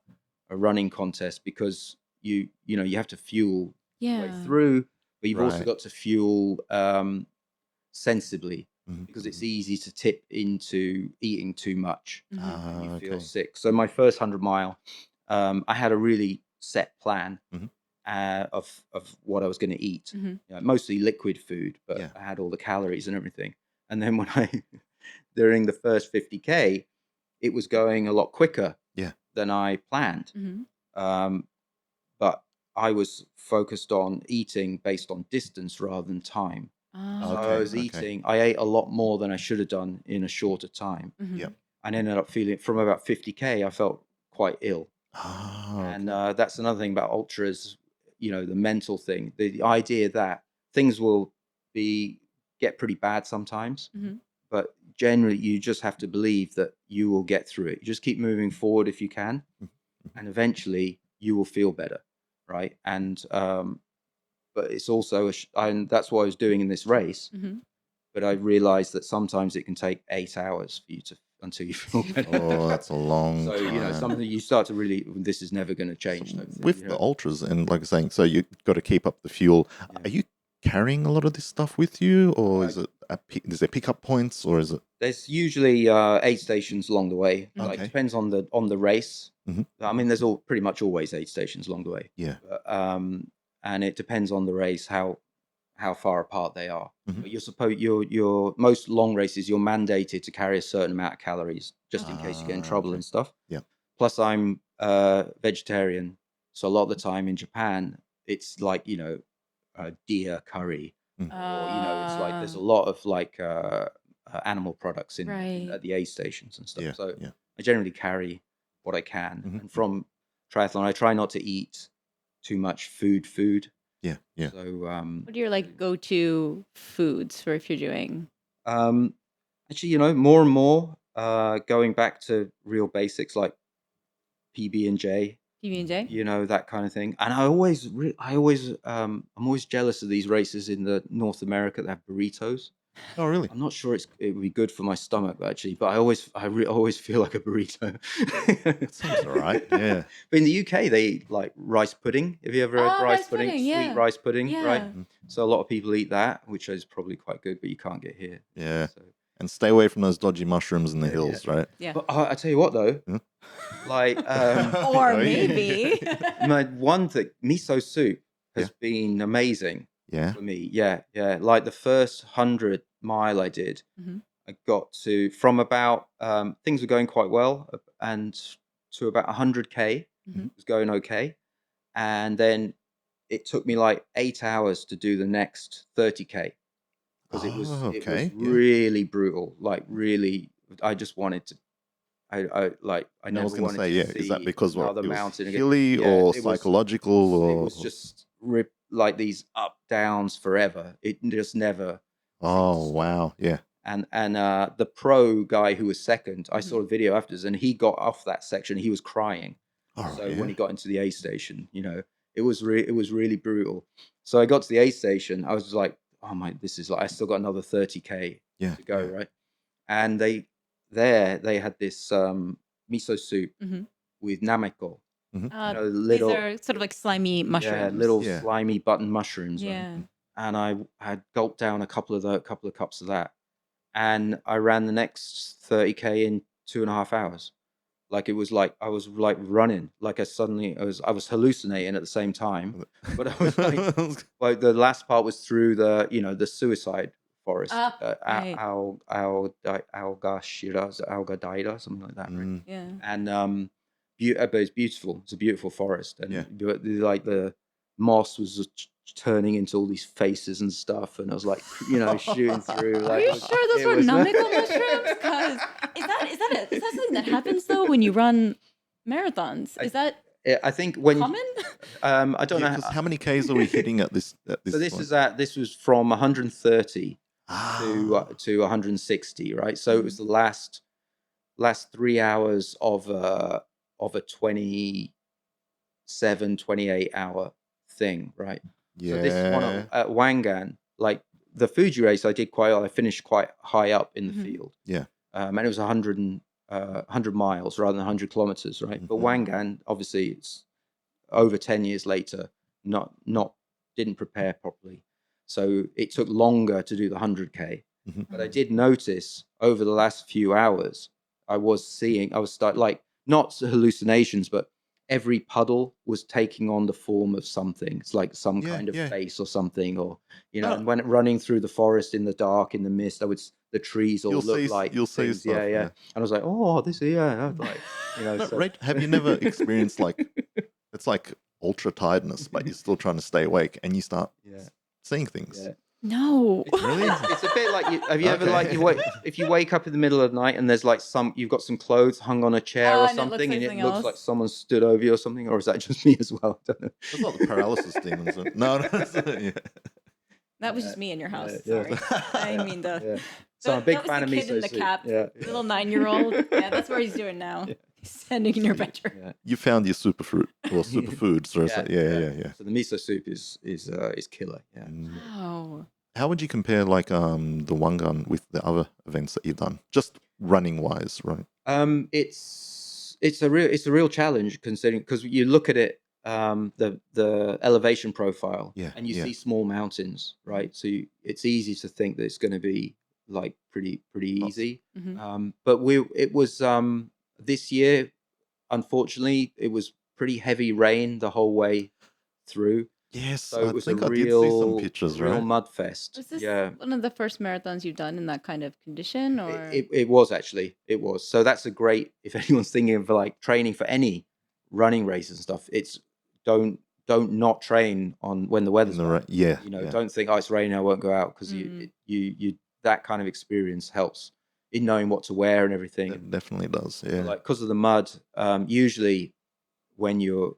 running contest, because you have to fuel your way Yeah. through, but you've also Right. got to fuel sensibly, Mhm. because it's easy to tip into eating too much and you feel Okay. sick. So my first 100-mile, I had a really set plan of what I was going to eat. Mm-hmm. Mostly liquid food, but Yeah. I had all the calories and everything. And then when during the first 50K, it was going a lot quicker than I planned. Mm-hmm. But I was focused on eating based on distance rather than time. So I was eating, I ate a lot more than I should have done in a shorter time. Mm-hmm. Yep. And ended up feeling, from about 50K, I felt quite ill. And that's another thing about ultras, the mental thing, the idea that things will get pretty bad sometimes, but generally you just have to believe that you will get through it. You just keep moving forward if you can, and eventually you will feel better, right? And but it's also and that's what I was doing in this race. But I realized that sometimes it can take 8 hours for you until you feel better. Oh, that's a long So time. something you start to really, this is never going to change. With the ultras, and like I was saying, so you got to keep up the fuel. Are you carrying a lot of this stuff with you, or is it is there pickup points, or is it? There's usually aid stations along the way. Like, depends on the race. I mean, there's pretty much always aid stations along the way. Yeah. But, and it depends on the race how far apart they are. But your most long races, you're mandated to carry a certain amount of calories just in case you get in trouble and stuff. Yeah. Plus, I'm vegetarian, so a lot of the time in Japan, it's like deer curry, or it's like there's a lot of like animal products at the aid stations and stuff. So I generally carry what I can, and from triathlon, I try not to eat too much food. Yeah. So What are your like go-to foods for if you're doing? Actually, more and more going back to real basics like PB&J. PB&J? That kind of thing. And I'm always jealous of these races in the North America that have burritos. Oh, really? I'm not sure it would be good for my stomach actually, but I always feel like a burrito. That sounds all right. Yeah. But in the UK, they eat like rice pudding. Have you ever had rice pudding? Sweet rice pudding, right? So a lot of people eat that, which is probably quite good, but you can't get here. Yeah. So. And stay away from those dodgy mushrooms in the hills, right? Yeah. But I tell you what, though, like, or maybe my one thing, miso soup has been amazing for me. Yeah. Like the first 100-mile I did, I got to from about things were going quite well, and to about 100K it was going okay, and then it took me like 8 hours to do the next 30K. Because it was really brutal. Like really, I just wanted to. I never was going wanted to say, to see is that because another it was mountain hilly or it psychological, or it was just like these up downs forever. It just never. Oh wow, yeah. And the pro guy who was second, I saw a video afterwards, and he got off that section. He was crying. Oh, So yeah. when he got into the aid station, it was really brutal. So I got to the aid station. I was just like, oh my, this is like, I still got another 30K Yeah, to go, yeah. right? And they had this miso soup with nameko. These are sort of like slimy mushrooms. Little Yeah. slimy button mushrooms. Yeah. Right? And I had gulped down a couple of cups of that, and I ran the next 30K in 2.5 hours. Like it was like I was like running. Like I was hallucinating at the same time. But I was like the last part was through the suicide forest, right. ⴑⴏ something like that. Right? Yeah. And but it's beautiful. It's a beautiful forest, and Yeah. like the moss was just turning into all these faces and stuff, and I was like, shooting through. Are Like, you sure those were nameko mushrooms? Because is that something that happens though when you run marathons? Is that I think when common? I don't know. How many Ks are we hitting at this? So this point? this was from 130 Ah. to 160, right? So it was the last 3 hours of a 27, 28 hour thing, right? Yeah. So this one at Wangan, like the Fuji race, I did quite well. I finished quite high up in the field. Yeah. And it was 100 miles rather than 100 kilometers, right? But Wangan, obviously, it's over 10 years later, didn't prepare properly. So it took longer to do the 100K. But I did notice over the last few hours, I was like, not hallucinations, but every puddle was taking on the form of something. It's like some kind of face or something, or and when running through the forest in the dark, in the mist, the trees all look like you'll see things. stuff, Yeah. And I was like, oh, this, I was like, Have you never experienced like it's like ultra tiredness, but you're still trying to stay awake, and you start seeing things? Yeah. No. Really? It's a bit like have you ever like if you wake up in the middle of the night and there's like you've got some clothes hung on a chair or and something, and it looks else. like someone stood over you or something, or is that just me as well? I don't know. That's not the paralysis demons. No. Yeah. That was just me in your house. Yeah. Sorry. I mean So I'm a big that was fan the of kid in miso the soup. cap, little 9-year-old. Yeah, that's what he's doing now. He's standing in your bedroom. Yeah. You found your superfruit or superfoods, or yeah. So the miso soup is killer. Yeah. Wow. How would you compare like the Wangan with the other events that you've done, just running wise, right? It's a real challenge, considering, because you look at it, the elevation profile, and you see small mountains, right? So it's easy to think that it's going to be like pretty easy. But it was this year, unfortunately, it was pretty heavy rain the whole way through. Yes, So it was I think a I did see some pictures, real right? mud fest. Was this one of the first marathons you've done in that kind of condition, or It was actually. It was. So that's a great, if anyone's thinking of like training for any running races and stuff, it's don't not train on when the weather's bad. Don't think, oh, it's raining, I won't go out, because you that kind of experience helps in knowing what to wear and everything. It definitely does. Yeah. Like, because of the mud, usually when you're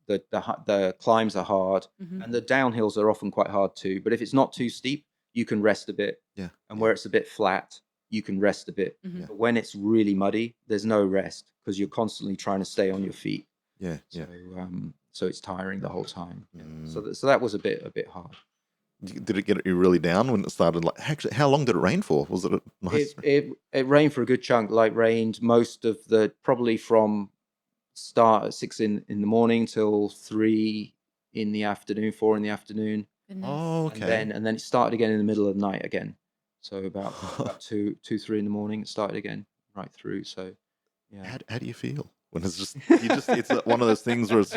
the climbs are hard, and the downhills are often quite hard too. But if it's not too steep, you can rest a bit. Yeah. And where it's a bit flat, you can rest a bit. But when it's really muddy, there's no rest, because you're constantly trying to stay on your feet. Yeah. So it's tiring the whole time. So that was a bit hard. Did it get you really down when it started? Like, actually, how long did it rain for? Was it a nice? It rained for a good chunk. Like, rained most of probably from start at 6 in the morning till 3 in the afternoon, 4 in the afternoon. Goodness. Oh, okay. And then it started again in the middle of the night again. So about 2, 3 in the morning, it started again right through. So yeah. How do you feel when it's just it's one of those things where it's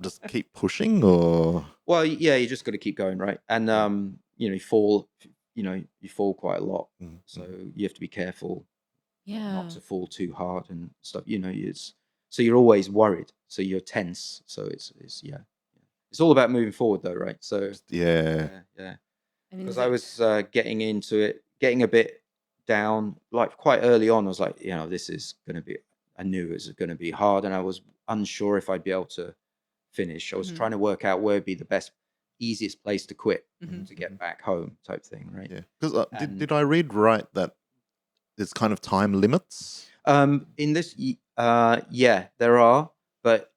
just keep pushing, or? Well, yeah, you just got to keep going, right? And you fall quite a lot, so you have to be careful not to fall too hard and stuff. So you're always worried, so you're tense. So it's all about moving forward, though, right? So yeah. Because I was getting into it, getting a bit down, like quite early on. I was like, this is going to be. I knew it was going to be hard, and I was unsure if I'd be able to finish. I was trying to work out where would be the best easiest place to quit Mhm. to get back home type thing, right? Yeah. Because And did I read right that there's kind of time limits? in this, yeah, there are, but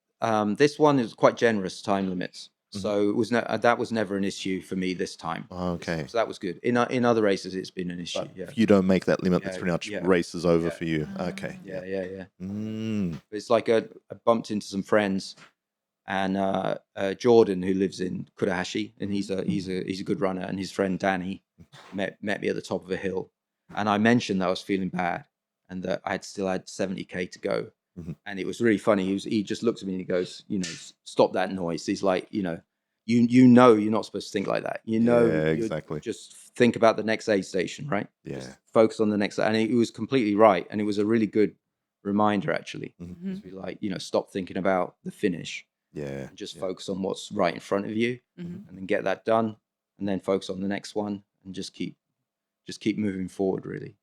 this one is quite generous time limits. So it was that was never an issue for me this time. Okay. So that was good. In other races, it's been an issue. But Yeah, if you don't make that limit, it's Yeah, pretty much yeah. races over Yeah. for you. Okay. yeah. Mm. It's like I bumped into some friends, and Jordan, who lives in Kurahashi, and he's a good runner, and his friend Danny met me at the top of a hill, and I mentioned that I was feeling bad and that I still had 70k to go, and it was really funny. He just looked at me and he goes, stop that noise. He's like, you know you're not supposed to think like that. Yeah, exactly. Just think about the next aid station, right? Yeah. Just focus on the next, and he was completely right, and it was a really good reminder actually. Mhm. To be like, stop thinking about the finish. Yeah. And just focus on what's right in front of you, Mhm. and then get that done, and then focus on the next one, and just keep moving forward. Really,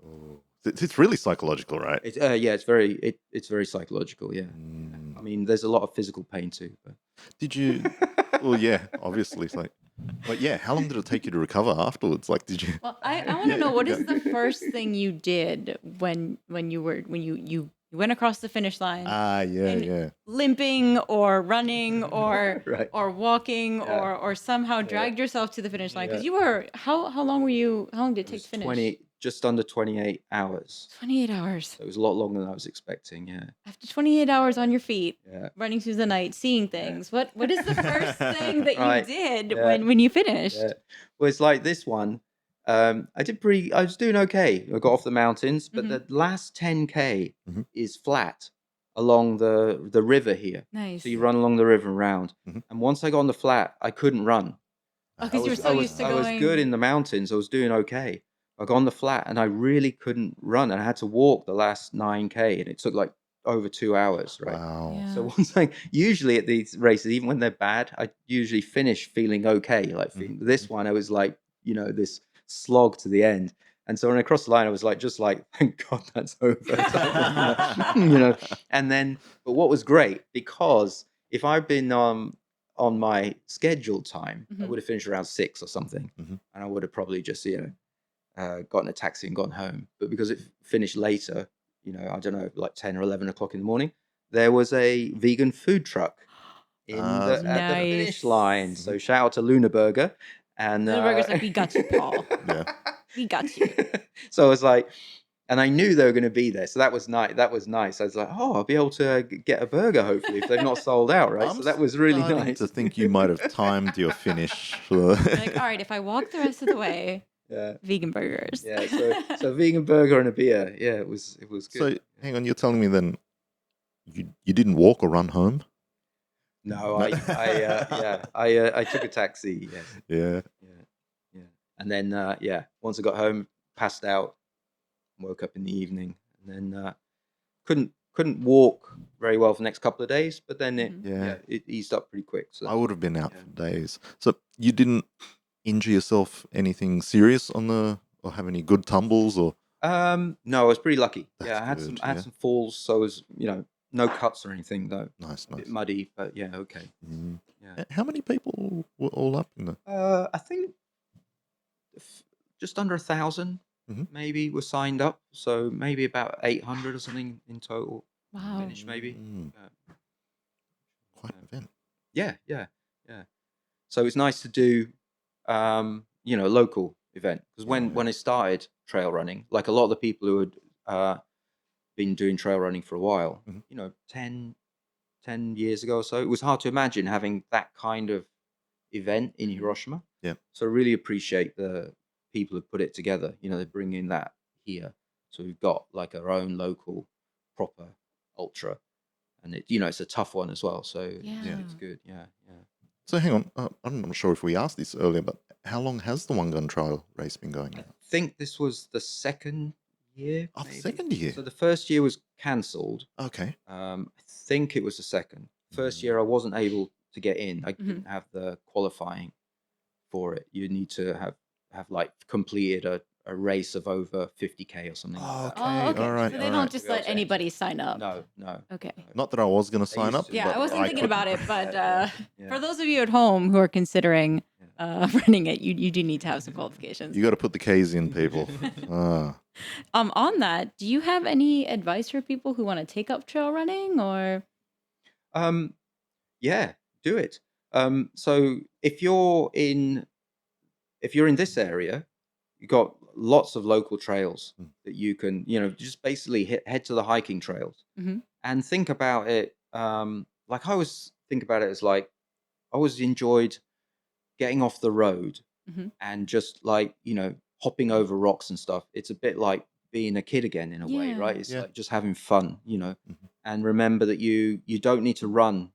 Oh. It's really psychological, right? yeah, it's very psychological. Yeah, I mean, there's a lot of physical pain too. But Did you? Well, yeah, obviously. It's like, but yeah, how long did it take you to recover afterwards? Like, did you? Well, I want to know, what is the first thing you did when you went across the finish line? Yeah. Limping or running or Right. or walking Yeah. or somehow dragged yourself to the finish line, because you were, how long did it take to finish? Just under 28 hours. 28 hours. So it was a lot longer than I was expecting. Yeah, After 28 hours on your feet, yeah. running through the night, seeing things, what is the first thing that Right. you did Yeah. when you finished? Yeah. Well, it's like this one. I was doing okay. I got off the mountains, but the last 10k is flat along the river here. Nice. So you run along the river and round. And once I got on the flat, I couldn't run. Oh, because you were so used to I was going. good in the mountains. I was doing okay. I got on the flat and I really couldn't run, and I had to walk the last 9k, and it took like over 2 hours. Right. Wow. Yeah. So usually at these races, even when they're bad, I usually finish feeling okay. This one, I was like, this slog to the end. And so when I crossed the line, I was like, thank God that's over. And then, but what was great, because if I'd been on my scheduled time, I would have finished around 6 or something, and I would have probably just, gotten a taxi and gone home. But because it finished later, I don't know, like 10 or 11 o'clock in the morning, there was a vegan food truck at the finish line. So shout out to ᴑᴏᴅᴜ. And ᴑᴏᴅᴜ's like, we got you, Paul. Yeah. We got you. So I was like, and I knew they were going to be there, so that was nice. I was like, oh, I'll be able to get a burger hopefully if they've not sold out, right? So that was really nice. To think you might have timed your finish for. Like, all right, if I walk the rest of the way, Yeah. vegan burgers. Yeah. So vegan burger and a beer. Yeah, it was good. So hang on, you're telling me then you didn't walk or run home? No, I took a taxi. Yes. Yeah. And then once I got home, passed out, woke up in the evening, and then couldn't walk very well for the next couple of days, but then it eased up pretty quick. So I would have been out for days. So you didn't injure yourself anything serious or have any good tumbles or? No, I was pretty lucky. That's I had good, some falls, so I was no cuts or anything though. Nice. A bit muddy, but yeah, okay. Yeah. How many people were all up in the? I think just under 1,000 maybe were signed up, so maybe about 800 or something in total. Wow. Finished maybe. Quite an event. Yeah. So it's nice to do, local event, because when I started trail running, like a lot of the people who had been doing trail running for a while, 10 years ago or so, it was hard to imagine having that kind of event in Hiroshima. Yeah. So I really appreciate the people who put it together. They bring in that here, so we've got like our own local proper ultra, and it's a tough one as well. So it's good. Yeah. So hang on, I'm not sure if we asked this earlier, but how long has the Wangan Trail race been going now? I think this was the second year. Oh, the maybe. second year. So the first year was cancelled. Okay. I think it was the second. First year I wasn't able to get in. I didn't have the qualifying for it. You need to have like completed a a race of over 50K or something like that. Oh, okay. all right, So they all don't right. just let anybody sign up. No. Okay. Not that I was going to They sign used up. to. Yeah, I but wasn't thinking about it, but Yeah. for those of you at home who are considering running it, you do need to have some qualifications. You got to put the K's in, people. On that, do you have any advice for people who want to take up trail running or? Yeah, do it. So if you're in this area, you've got lots of local trails that you can, just basically head to the hiking trails and think about it. Like I always think about it as like, I always enjoyed getting off the road and just like, hopping over rocks and stuff. It's a bit like being a kid again in a way, right? It's like just having fun, and remember that you don't need to run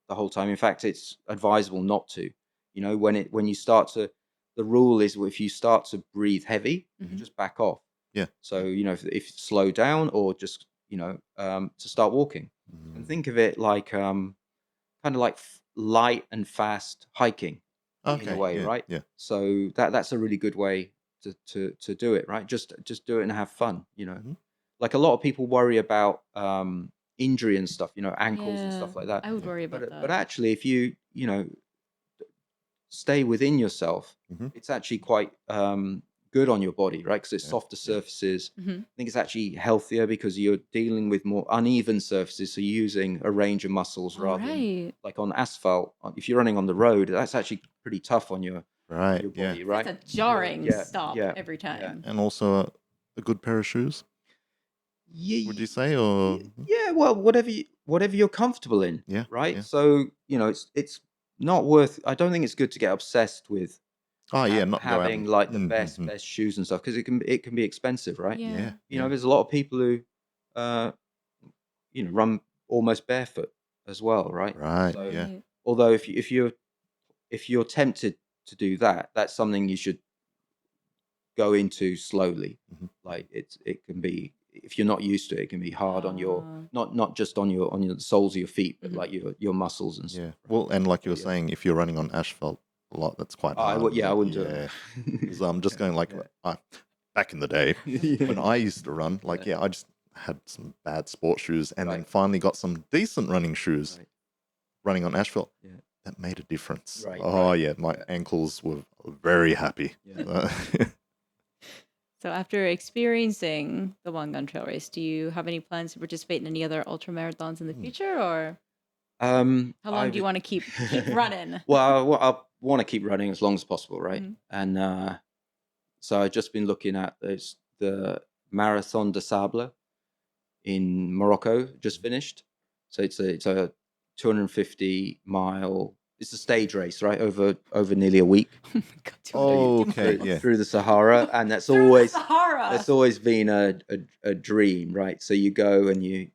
the whole time. In fact, it's advisable not to, when you start to, the rule is if you start to breathe heavy, you just back off. Yeah. So, if you slow down or just, to start walking and think of it like, kind of like light and fast hiking in a way, yeah, right? Yeah. So that's a really good way to do it, right? Just do it and have fun, Like a lot of people worry about injury and stuff, ankles and stuff like that. I would worry about But that. actually, if you stay within yourself, it's actually quite good on your body, right? Because it's softer surfaces. I think it's actually healthier because you're dealing with more uneven surfaces. So you're using a range of muscles rather than like on asphalt. If you're running on the road, that's actually pretty tough on your body, right? It's a jarring Yeah, stop yeah, every time. And also a good pair of shoes, Yeah, would you say? Or yeah, well, whatever you're comfortable in, Yeah, right? yeah. So it's not worth. I don't think it's good to get obsessed with not go out having and- like the best shoes and stuff because it can be expensive, right? Yeah. There's a lot of people who run almost barefoot as well, right? Right. So, Yeah. although if you're tempted to do that, that's something you should go into slowly. Like it can be, if you're not used to it, it can be hard on your not just on your soles of your feet, but like your muscles and stuff. Yeah. Well, and like you were saying, if you're running on asphalt a lot, that's quite hard. I wouldn't do it. Because I'm just going like back in the day when I used to run. Like I just had some bad sports shoes, and then finally got some decent running shoes. Running on asphalt, that made a difference. My ankles were very happy. So after experiencing the Wangan Trail race, do you have any plans to participate in any other ultra marathons in the future, or how long do you want to keep running? Well, I want to keep running as long as possible, right? And so I've just been looking at the Marathon des Sables in Morocco, just finished. So it's a 250-mile. It's a stage race, right? Over nearly a week. Okay, through the Sahara, and that's always been a dream, right? So you go and you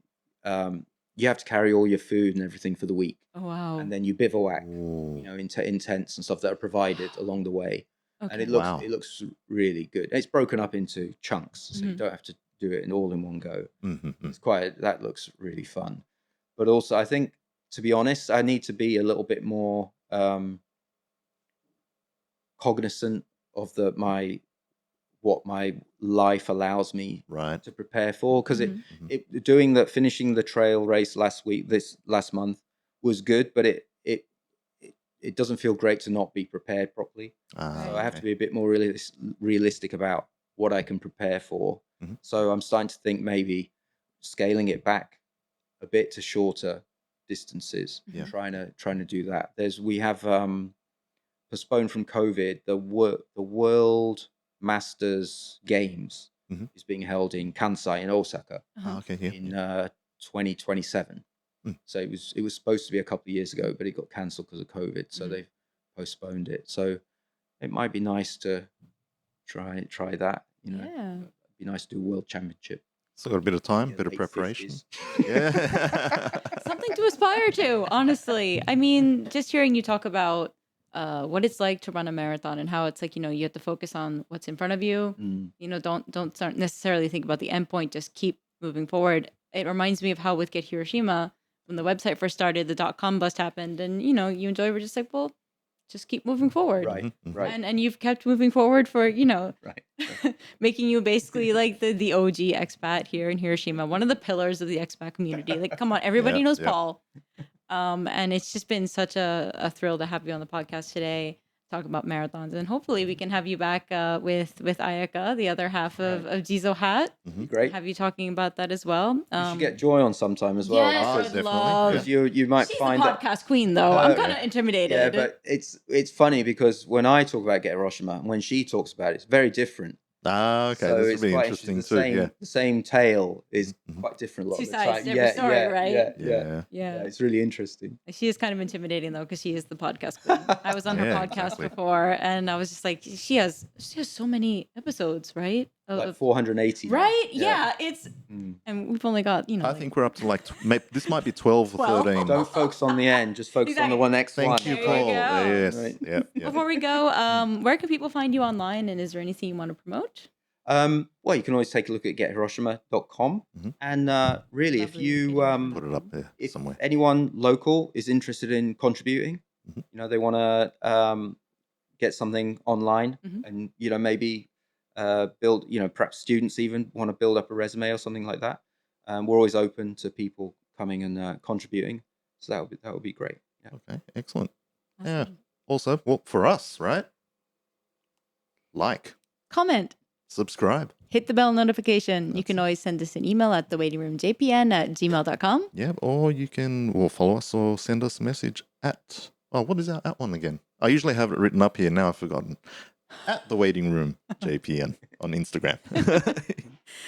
have to carry all your food and everything for the week. Oh wow! And then you bivouac, in tents and stuff that are provided along the way. And it looks really good. It's broken up into chunks, so you don't have to do it all in one go. It's that looks really fun. But also, I think, to be honest, I need to be a little bit more cognizant of what my life allows me to prepare for. Because finishing the trail race last month was good, but it doesn't feel great to not be prepared properly. So I have to be a bit more realistic about what I can prepare for. So I'm starting to think maybe scaling it back a bit to shorter distances. Trying to do that. We have postponed from COVID the World Masters Games is being held in Kansai in Osaka in 2027. So it was supposed to be a couple of years ago, but it got cancelled because of COVID. So they've postponed it. So it might be nice to try that. It'd be nice to do a world championship. Still got a bit of time, bit of preparation. Something to aspire to, honestly. I mean, just hearing you talk about what it's like to run a marathon and how it's like, you have to focus on what's in front of you. Don't start necessarily think about the end point. Just keep moving forward. It reminds me of how with Get Hiroshima, when the website first started, the .com bust happened, and you and Joy were just like, well, just keep moving forward. Right, right, And you've kept moving forward for, right. making you basically like the OG expat here in Hiroshima, one of the pillars of the expat community. Like, come on, everybody knows Paul. And it's just been such a thrill to have you on the podcast today, talk about marathons, and hopefully we can have you back with Ayaka, the other half of Jizo Hat. Great. Have you talking about that as well. You should get Joy on sometime as well. Yes, because- I'd love. because you might She's find the that. podcast queen, though. I'm kind of intimidated. Yeah, but it's funny because when I talk about 𝘬ᴏᴏᴍ and when she talks about it, it's very different. Ah, okay. So This it's will be quite interesting The same, too. the same tale is quite different a lot Two of the sides time. to every story, right? Yeah. Yeah. It's really interesting. She is kind of intimidating though, because she is the podcast queen. I was on her Yeah, podcast exactly. before, and I was just like, she has so many episodes, right? Like 480. now. Right? Yeah. It's and we've only got I think we're up to this might be 12 or 12. 13. Don't focus on the end. Just focus on the Exactly. next one. Thank you, There you Paul. go. Yes. Right. Yeah. Before we go, where can people find you online, and is there anything you want to promote? Well, you can always take a look at gethiroshima.com. And really, if Lovely. you Put it up there if somewhere. anyone local is interested in contributing, they want to get something online, and maybe build, perhaps students even want to build up a resume or something like that. We're always open to people coming and contributing, so that would be great. Yeah. Okay, excellent. Yeah. Awesome. Also, well, for us, right? Like, Comment. subscribe. Hit the bell notification. You can always send us an email at thewaitingroomjpn@gmail.com. Yeah, or you can follow us or send us a message at, what is our at one again? I usually have it written up here. Now I've forgotten. At the waiting room JPN on Instagram.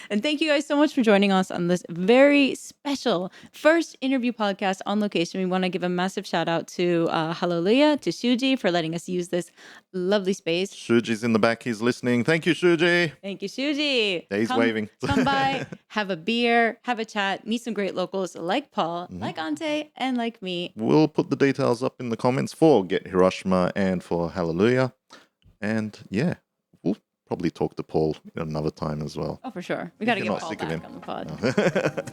And thank you guys so much for joining us on this very special first interview podcast on location. We want to give a massive shout out to Hallelujah, to Shūji for letting us use this lovely space. Shuji's in the back. He's listening. Thank you, Shūji. Thank you, Shūji. Yeah, he's waving. Come by, have a beer, have a chat, meet some great locals like Paul, like Ante, and like me. We'll put the details up in the comments for Get Hiroshima and for Hallelujah. And yeah, we'll probably talk to Paul another time as well. Oh, for sure. We got to You're get not Paul sick of back him. on the pod.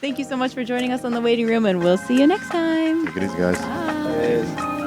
Thank you so much for joining us on The Waiting Room, and we'll see you next time. Take it easy, guys. Bye. Cheers.